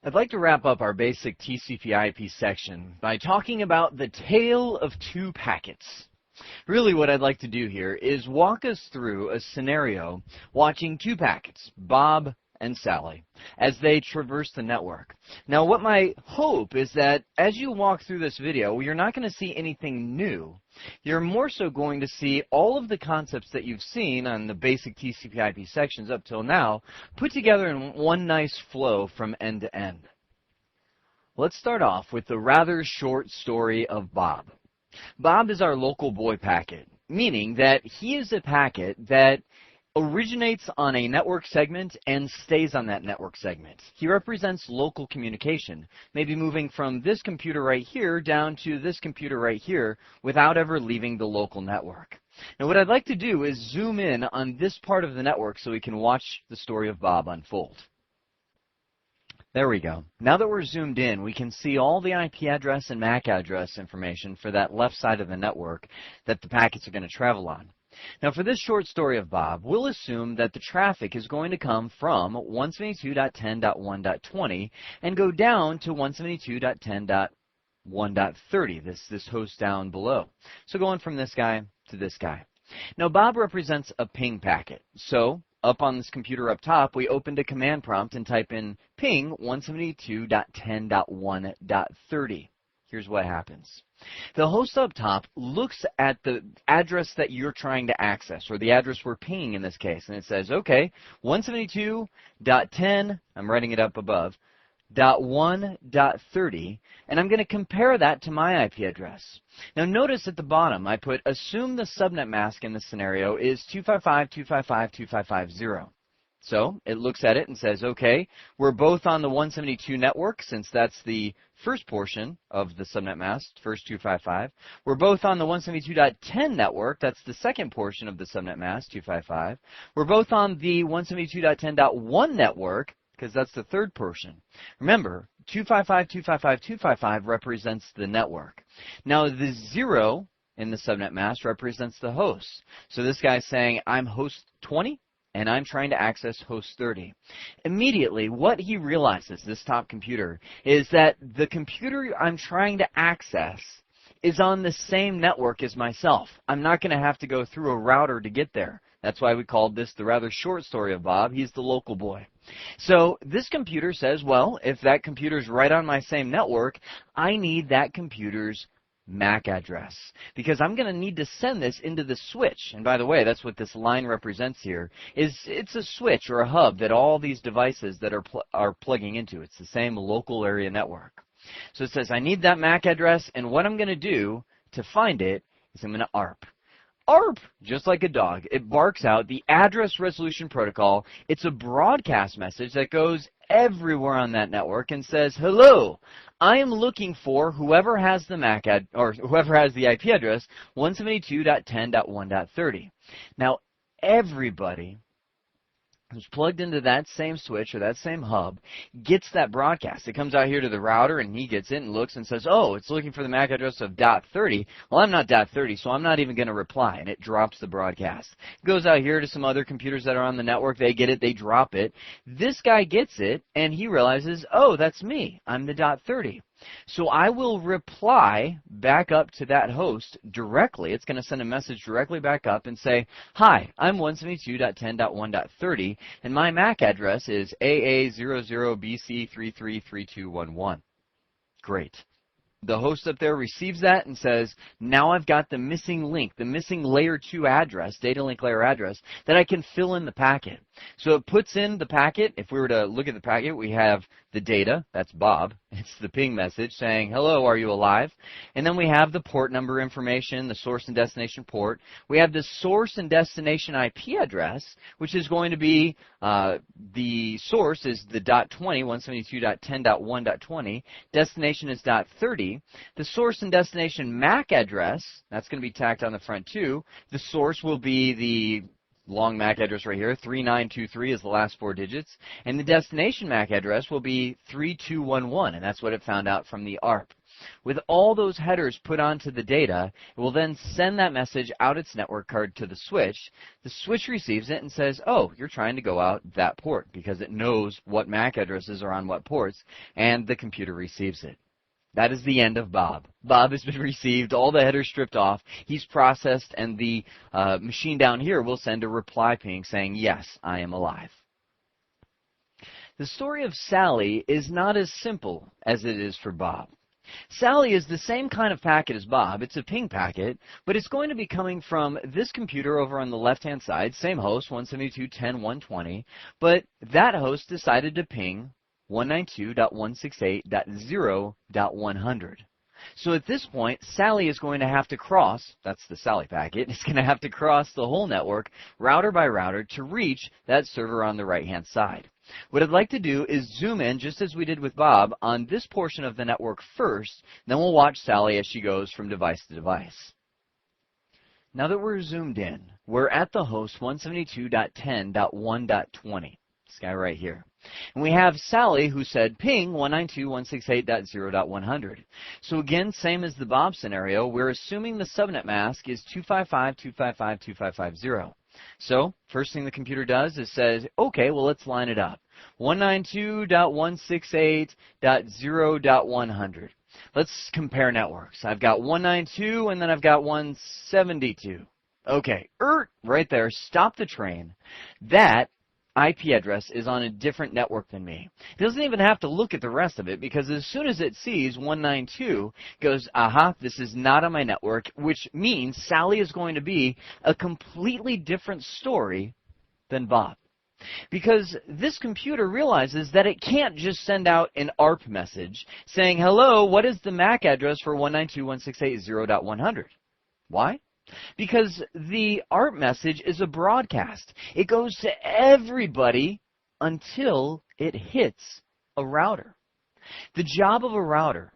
I'd like to wrap up our basic TCP-IP section by talking about the tale of two packets. Really what I'd like to do here is walk us through a scenario watching two packets, Bob and Sally, as they traverse the network. Now what my hope is that as you walk through this video, you're not going to see anything new. You're more so going to see all of the concepts that you've seen on the basic TCP/IP sections up till now put together in one nice flow from end to end. Let's start off with the rather short story of Bob. Bob is our local boy packet, meaning that he is a packet that originates on a network segment and stays on that network segment. He represents local communication, maybe moving from this computer right here down to this computer right here without ever leaving the local network. Now what I'd like to do is zoom in on this part of the network so we can watch the story of Bob unfold. There we go. Now that we're zoomed in, we can see all the IP address and MAC address information for that left side of the network that the packets are going to travel on. Now for this short story of Bob, we'll assume that the traffic is going to come from 172.10.1.20 and go down to 172.10.1.30, this host down below. So going from this guy to this guy. Now Bob represents a ping packet. So up on this computer up top, we opened a command prompt and type in ping 172.10.1.30. Here's what happens. The host up top looks at the address that you're trying to access, or the address we're pinging in this case, and it says, okay, 172.10, I'm writing it up above, .1.30, and I'm going to compare that to my IP address. Now notice at the bottom I put assume the subnet mask in this scenario is 255.255.255.0. So it looks at it and says, okay, we're both on the 172 network since that's the first portion of the subnet mask, first 255. We're both on the 172.10 network, that's the second portion of the subnet mask, 255. We're both on the 172.10.1 network, because that's the third portion. Remember, 255.255.255 represents the network. Now the 0 in the subnet mask represents the host. So this guy's saying, I'm host 20. And I'm trying to access host 30. Immediately, what he realizes, this top computer, is that the computer I'm trying to access is on the same network as myself. I'm not going to have to go through a router to get there. That's why we called this the rather short story of Bob. He's the local boy. So this computer says, well, if that computer's right on my same network, I need that computer's MAC address, because I'm going to need to send this into the switch. And by the way, that's what this line represents here. It's a switch or a hub that all these devices that are plugging into. It's the same local area network. So it says I need that MAC address, and what I'm going to do to find it is I'm going to ARP. ARP, just like a dog, it barks out the address resolution protocol. It's a broadcast message that goes everywhere on that network and says, hello, I am looking for whoever has the MAC or whoever has the IP address 172.10.1.30. Now everybody who's plugged into that same switch or that same hub gets that broadcast. It comes out here to the router, and he gets it and looks and says, oh, it's looking for the MAC address of .30. Well, I'm not .30, so I'm not even going to reply, and it drops the broadcast. It goes out here to some other computers that are on the network. They get it. They drop it. This guy gets it, and he realizes, oh, that's me. I'm the .30. So I will reply back up to that host directly. It's going to send a message directly back up and say, hi, I'm 172.10.1.30, and my MAC address is AA00BC333211. Great. The host up there receives that and says, now I've got the missing link, the missing layer 2 address, data link layer address, that I can fill in the packet. So it puts in the packet. If we were to look at the packet, we have the data, that's Bob. It's the ping message saying, hello, are you alive? And then we have the port number information, the source and destination port. We have the source and destination IP address, which is going to be, the source is the .20, 172.10.1.20. Destination is .30. The source and destination MAC address, that's going to be tacked on the front too. The source will be the long MAC address right here, 3923 is the last 4 digits, and the destination MAC address will be 3211, and that's what it found out from the ARP. With all those headers put onto the data, it will then send that message out its network card to the switch. The switch receives it and says, oh, you're trying to go out that port, because it knows what MAC addresses are on what ports, and the computer receives it. That is the end of Bob. Bob has been received, all the headers stripped off, he's processed, and the machine down here will send a reply ping saying, yes, I am alive. The story of Sally is not as simple as it is for Bob. Sally is the same kind of packet as Bob. It's a ping packet, but it's going to be coming from this computer over on the left-hand side, same host, 172.10.120, but that host decided to ping 192.168.0.100. So at this point, Sally is going to have to cross, that's the Sally packet, it's going to have to cross the whole network, router by router, to reach that server on the right-hand side. What I'd like to do is zoom in, just as we did with Bob, on this portion of the network first, then we'll watch Sally as she goes from device to device. Now that we're zoomed in, we're at the host 172.10.1.20, this guy right here. And we have Sally who said ping 192.168.0.100. So again, same as the Bob scenario, we're assuming the subnet mask is 255.255.255.0. So first thing the computer does is says, okay, well, let's line it up. 192.168.0.100. Let's compare networks. I've got 192 and then I've got 172. Okay, right there, stop the train. That IP address is on a different network than me. It doesn't even have to look at the rest of it, because as soon as it sees 192, it goes, aha, this is not on my network, which means Sally is going to be a completely different story than Bob. Because this computer realizes that it can't just send out an ARP message saying, hello, what is the MAC address for 192.168.0.100? Why? Because the ARP message is a broadcast. It goes to everybody until it hits a router. The job of a router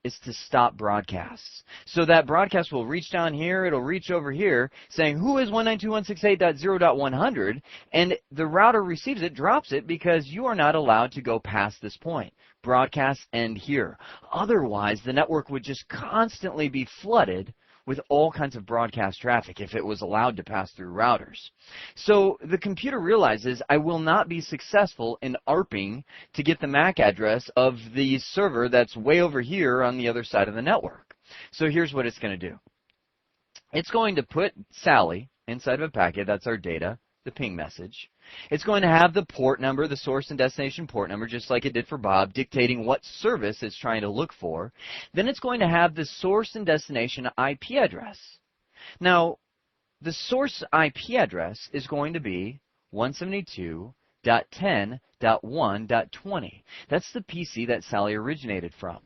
is to stop broadcasts. So that broadcast will reach down here, it'll reach over here, saying, who is 192.168.0.100? And the router receives it, drops it, because you are not allowed to go past this point. Broadcasts end here. Otherwise, the network would just constantly be flooded with all kinds of broadcast traffic if it was allowed to pass through routers. So the computer realizes I will not be successful in ARPing to get the MAC address of the server that's way over here on the other side of the network. So here's what it's going to do. It's going to put Sally inside of a packet, that's our data, the ping message. It's going to have the port number, the source and destination port number, just like it did for Bob, dictating what service it's trying to look for. Then it's going to have the source and destination IP address. Now, the source IP address is going to be 172.10.1.20. That's the PC that Sally originated from.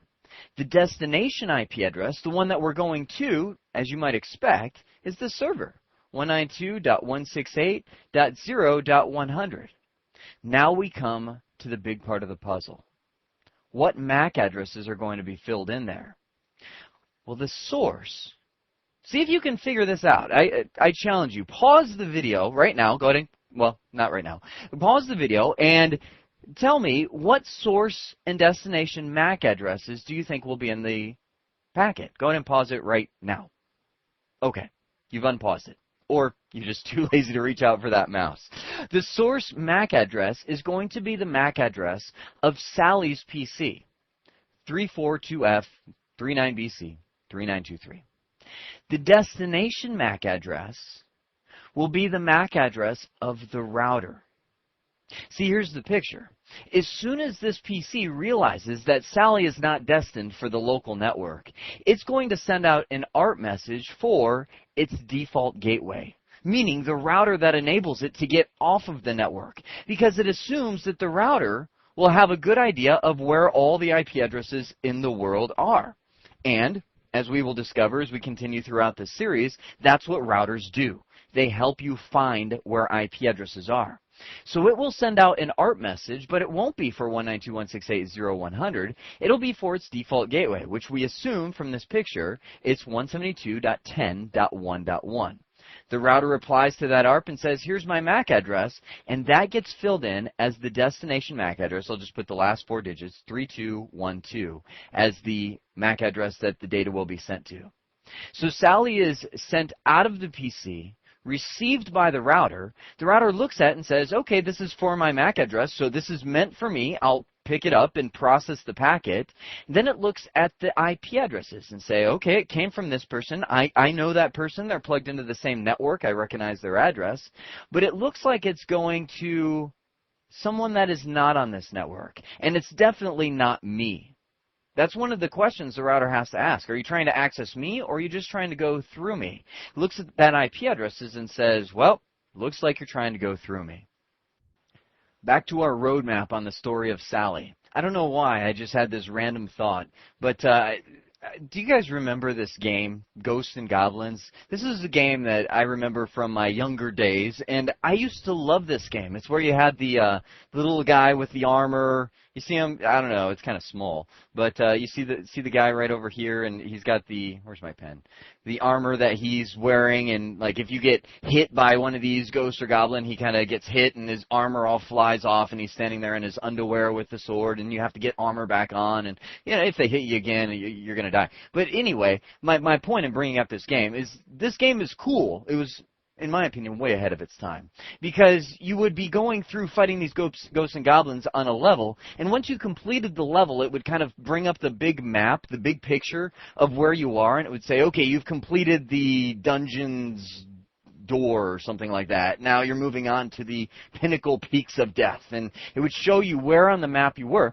The destination IP address, the one that we're going to, as you might expect, is the server. 192.168.0.100. Now we come to the big part of the puzzle. What MAC addresses are going to be filled in there? Well, the source. See if you can figure this out. I challenge you. Pause the video right now. Go ahead and, well, not right now. Pause the video and tell me what source and destination MAC addresses do you think will be in the packet? Go ahead and pause it right now. Okay, you've unpaused it. Or you're just too lazy to reach out for that mouse. The source MAC address is going to be the MAC address of Sally's PC, 342F39BC 3923. The destination MAC address will be the MAC address of the router. See, here's the picture. As soon as this PC realizes that Sally is not destined for the local network, it's going to send out an ARP message for its default gateway, meaning the router that enables it to get off of the network, because it assumes that the router will have a good idea of where all the IP addresses in the world are. And, as we will discover as we continue throughout this series, that's what routers do. They help you find where IP addresses are. So it will send out an ARP message, but it won't be for 192.168.0.100. It'll be for its default gateway, which we assume from this picture it's 172.10.1.1. The router replies to that ARP and says, here's my MAC address, and that gets filled in as the destination MAC address. I'll just put the last 4 digits, 3212, as the MAC address that the data will be sent to. So Sally is sent out of the PC, received by the router. The router looks at it and says, okay, this is for my MAC address, so this is meant for me. I'll pick it up and process the packet. Then it looks at the IP addresses and say, okay, it came from this person. I know that person. They're plugged into the same network. I recognize their address. But it looks like it's going to someone that is not on this network. And it's definitely not me. That's one of the questions the router has to ask. Are you trying to access me, or are you just trying to go through me? It looks at that IP addresses and says, well, looks like you're trying to go through me. Back to our roadmap on the story of Sally. I don't know why, I just had this random thought, but do you guys remember this game, Ghosts and Goblins? This is a game that I remember from my younger days, and I used to love this game. It's where you had the little guy with the armor. You see him, I don't know, it's kind of small, but you see the guy right over here, and he's got the, where's my pen? The armor that he's wearing, and like if you get hit by one of these ghost or goblin, he kind of gets hit, and his armor all flies off, and he's standing there in his underwear with the sword, and you have to get armor back on, and you know, if they hit you again, you're going to die. But anyway, my point in bringing up this game is cool. It was, in my opinion, way ahead of its time. Because you would be going through fighting these ghosts and goblins on a level, and once you completed the level, it would kind of bring up the big map, the big picture of where you are, and it would say, okay, you've completed the dungeon's door or something like that. Now you're moving on to the pinnacle peaks of death, and it would show you where on the map you were.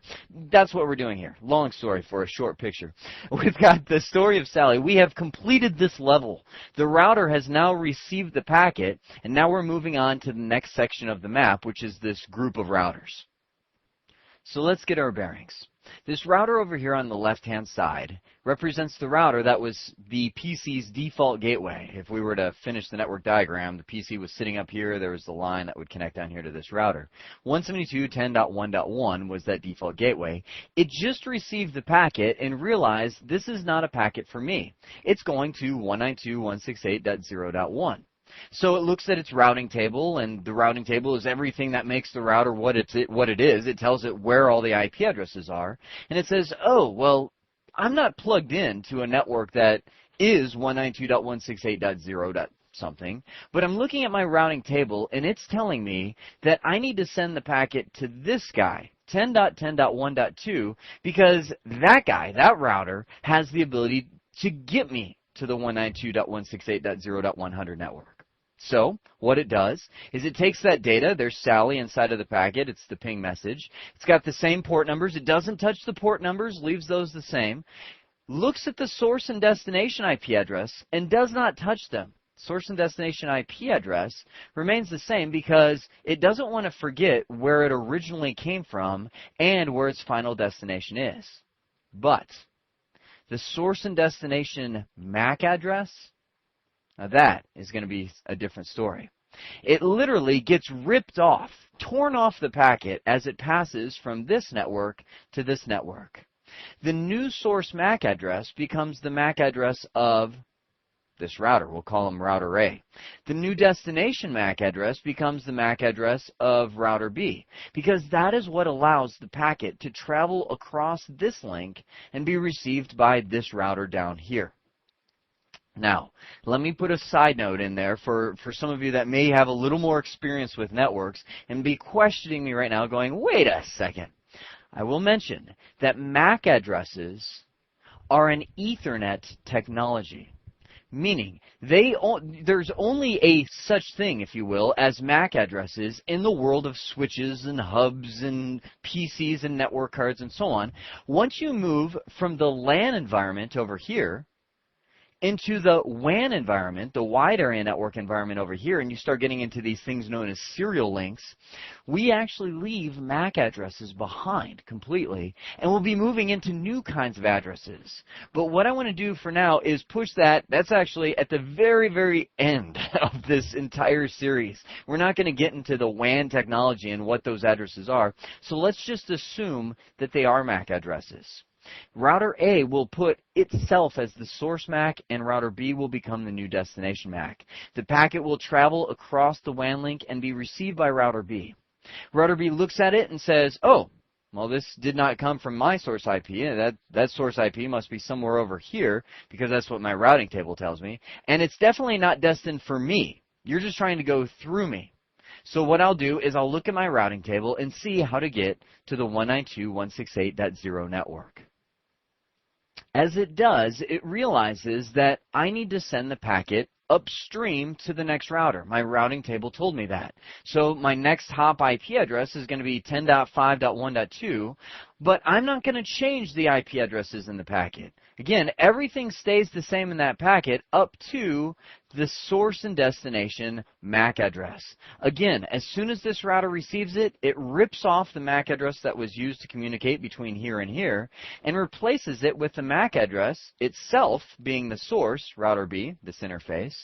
That's what we're doing here. Long story for a short picture. We've got the story of Sally. We have completed this level. The router has now received the packet, and now we're moving on to the next section of the map, which is this group of routers. So let's get our bearings. This router over here on the left-hand side represents the router that was the PC's default gateway. If we were to finish the network diagram, the PC was sitting up here. There was the line that would connect down here to this router. 172.10.1.1 was that default gateway. It just received the packet and realized this is not a packet for me. It's going to 192.168.0.1. So it looks at its routing table, and the routing table is everything that makes the router what it is. It tells it where all the IP addresses are, and it says, oh, well, I'm not plugged in to a network that is 192.168.0. something, but I'm looking at my routing table, and it's telling me that I need to send the packet to this guy, 10.10.1.2, because that guy, that router, has the ability to get me to the 192.168.0.100 network. So what it does is it takes that data. There's Sally inside of the packet. It's the ping message. It's got the same port numbers. It doesn't touch the port numbers, leaves those the same. Looks at the source and destination IP address and does not touch them. Source and destination IP address remains the same because it doesn't want to forget where it originally came from and where its final destination is. But the source and destination MAC address, now that is going to be a different story. It literally gets ripped off, torn off the packet as it passes from this network to this network. The new source MAC address becomes the MAC address of this router. We'll call him router A. The new destination MAC address becomes the MAC address of router B, because that is what allows the packet to travel across this link and be received by this router down here. Now, let me put a side note in there for some of you that may have a little more experience with networks and be questioning me right now going, wait a second. I will mention that MAC addresses are an Ethernet technology, meaning there's only a such thing, if you will, as MAC addresses in the world of switches and hubs and PCs and network cards and so on. Once you move from the LAN environment over here into the WAN environment, the wide area network environment over here, and you start getting into these things known as serial links, we actually leave MAC addresses behind completely, and we'll be moving into new kinds of addresses. But what I want to do for now is push that. That's actually at the very, very end of this entire series. We're not going to get into the WAN technology and what those addresses are, so let's just assume that they are MAC addresses. Router A will put itself as the source MAC, and router B will become the new destination MAC. The packet will travel across the WAN link and be received by router B. Router B looks at it and says, oh, well, this did not come from my source IP. That source IP must be somewhere over here because that's what my routing table tells me. And it's definitely not destined for me. You're just trying to go through me. So what I'll do is I'll look at my routing table and see how to get to the 192.168.0 network. As it does, it realizes that I need to send the packet upstream to the next router. My routing table told me that. So my next hop IP address is going to be 10.5.1.2, but I'm not going to change the IP addresses in the packet. Again, everything stays the same in that packet up to the source and destination MAC address. Again, as soon as this router receives it, it rips off the MAC address that was used to communicate between here and here and replaces it with the MAC address itself being the source, router B, this interface,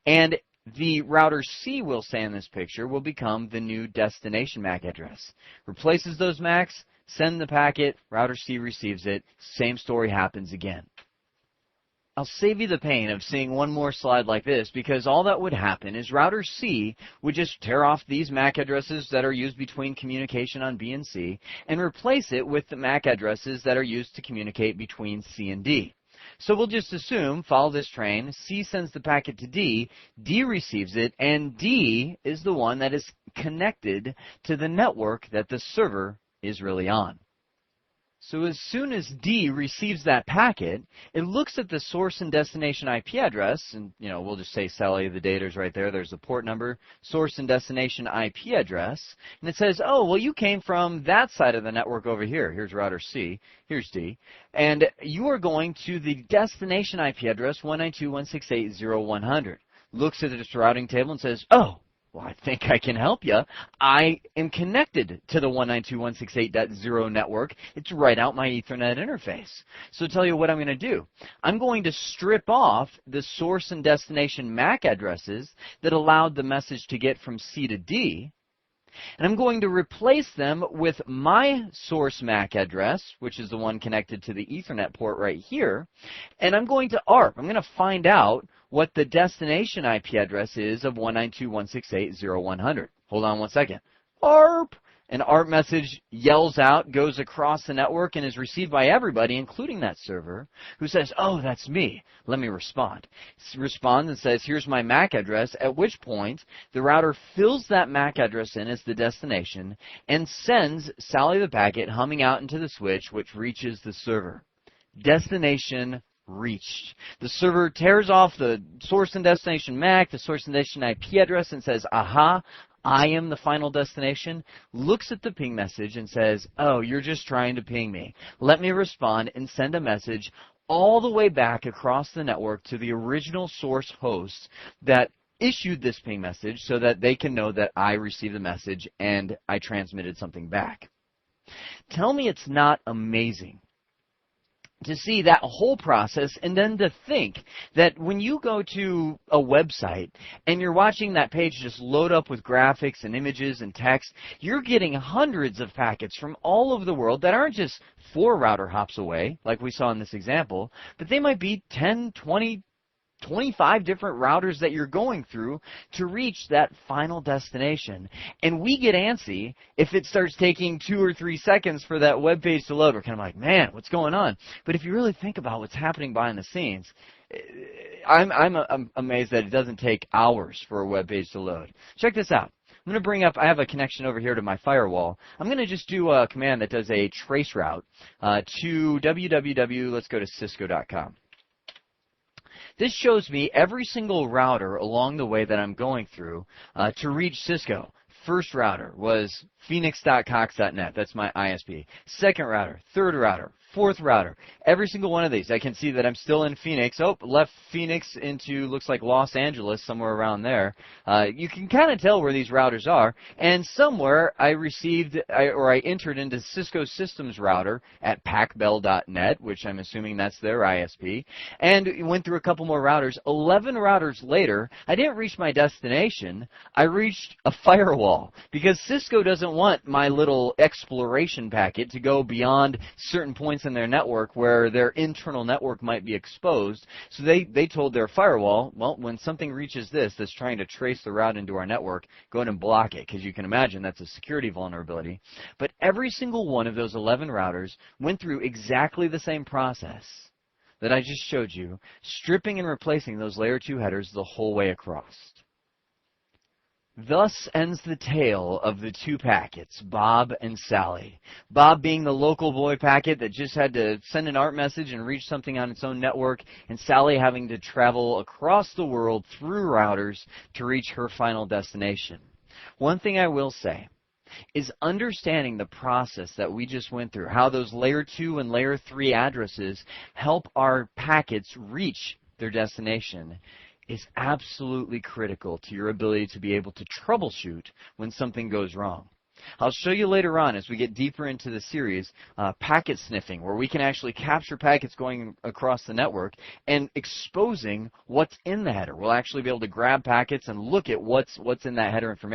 and the router C we'll say in this picture will become the new destination MAC address. Replaces those MACs, send the packet, router C receives it, same story happens again. I'll save you the pain of seeing one more slide like this because all that would happen is router C would just tear off these MAC addresses that are used between communication on B and C and replace it with the MAC addresses that are used to communicate between C and D. So we'll just assume, follow this train, C sends the packet to D, D receives it, and D is the one that is connected to the network that the server is really on. So as soon as D receives that packet, it looks at the source and destination IP address, and we'll just say Sally, the data is right there. There's the port number, source and destination IP address, and it says, oh, well, you came from that side of the network over here. Here's router C, here's D, and you are going to the destination IP address 192.168.0.100. Looks at its routing table and says, oh, well, I think I can help you. I am connected to the 192.168.0 network. It's right out my Ethernet interface. So tell you what I'm going to do. I'm going to strip off the source and destination MAC addresses that allowed the message to get from C to D, and I'm going to replace them with my source MAC address, which is the one connected to the Ethernet port right here, and I'm going to ARP. I'm going to find out what the destination IP address is of 192.168.0.100. Hold on one second. ARP! An ARP message yells out, goes across the network, and is received by everybody, including that server, who says, oh, that's me. Let me respond. Responds and says, here's my MAC address, at which point the router fills that MAC address in as the destination and sends Sally the packet humming out into the switch, which reaches the server. Destination reached. The server tears off the source and destination MAC, the source and destination IP address, and says, aha, I am the final destination, looks at the ping message and says, oh, you're just trying to ping me. Let me respond and send a message all the way back across the network to the original source host that issued this ping message so that they can know that I received the message and I transmitted something back. Tell me it's not amazing to see that whole process, and then to think that when you go to a website and you're watching that page just load up with graphics and images and text, you're getting hundreds of packets from all over the world that aren't just 4 router hops away, like we saw in this example, but they might be 10, 20, 25 different routers that you're going through to reach that final destination. And we get antsy if it starts taking 2 or 3 seconds for that web page to load. We're kind of like, man, what's going on? But if you really think about what's happening behind the scenes, I'm amazed that it doesn't take hours for a web page to load. Check this out. I'm going to bring up, I have a connection over here to my firewall. I'm going to just do a command that does a trace route to www, let's go to cisco.com. This shows me every single router along the way that I'm going through to reach Cisco. First router was phoenix.cox.net. That's my ISP. Second router, third router, fourth router. Every single one of these. I can see that I'm still in Phoenix. Oh, left Phoenix into, looks like Los Angeles, somewhere around there. You can kind of tell where these routers are. And somewhere I received, I entered into Cisco Systems router at pacbell.net, which I'm assuming that's their ISP, and went through a couple more routers. 11 routers later, I didn't reach my destination. I reached a firewall because Cisco doesn't doesn't want my little exploration packet to go beyond certain points in their network where their internal network might be exposed. So they told their firewall, well, when something reaches this that's trying to trace the route into our network, go ahead and block it, because you can imagine that's a security vulnerability. But every single one of those 11 routers went through exactly the same process that I just showed you, stripping and replacing those layer 2 headers the whole way across. Thus ends the tale of the two packets, Bob and Sally. Bob being the local boy packet that just had to send an ARP message and reach something on its own network, and Sally having to travel across the world through routers to reach her final destination. One thing I will say is understanding the process that we just went through, how those layer 2 and layer 3 addresses help our packets reach their destination, is absolutely critical to your ability to be able to troubleshoot when something goes wrong. I'll show you later on as we get deeper into the series packet sniffing, where we can actually capture packets going across the network and exposing what's in the header. We'll actually be able to grab packets and look at what's in that header information.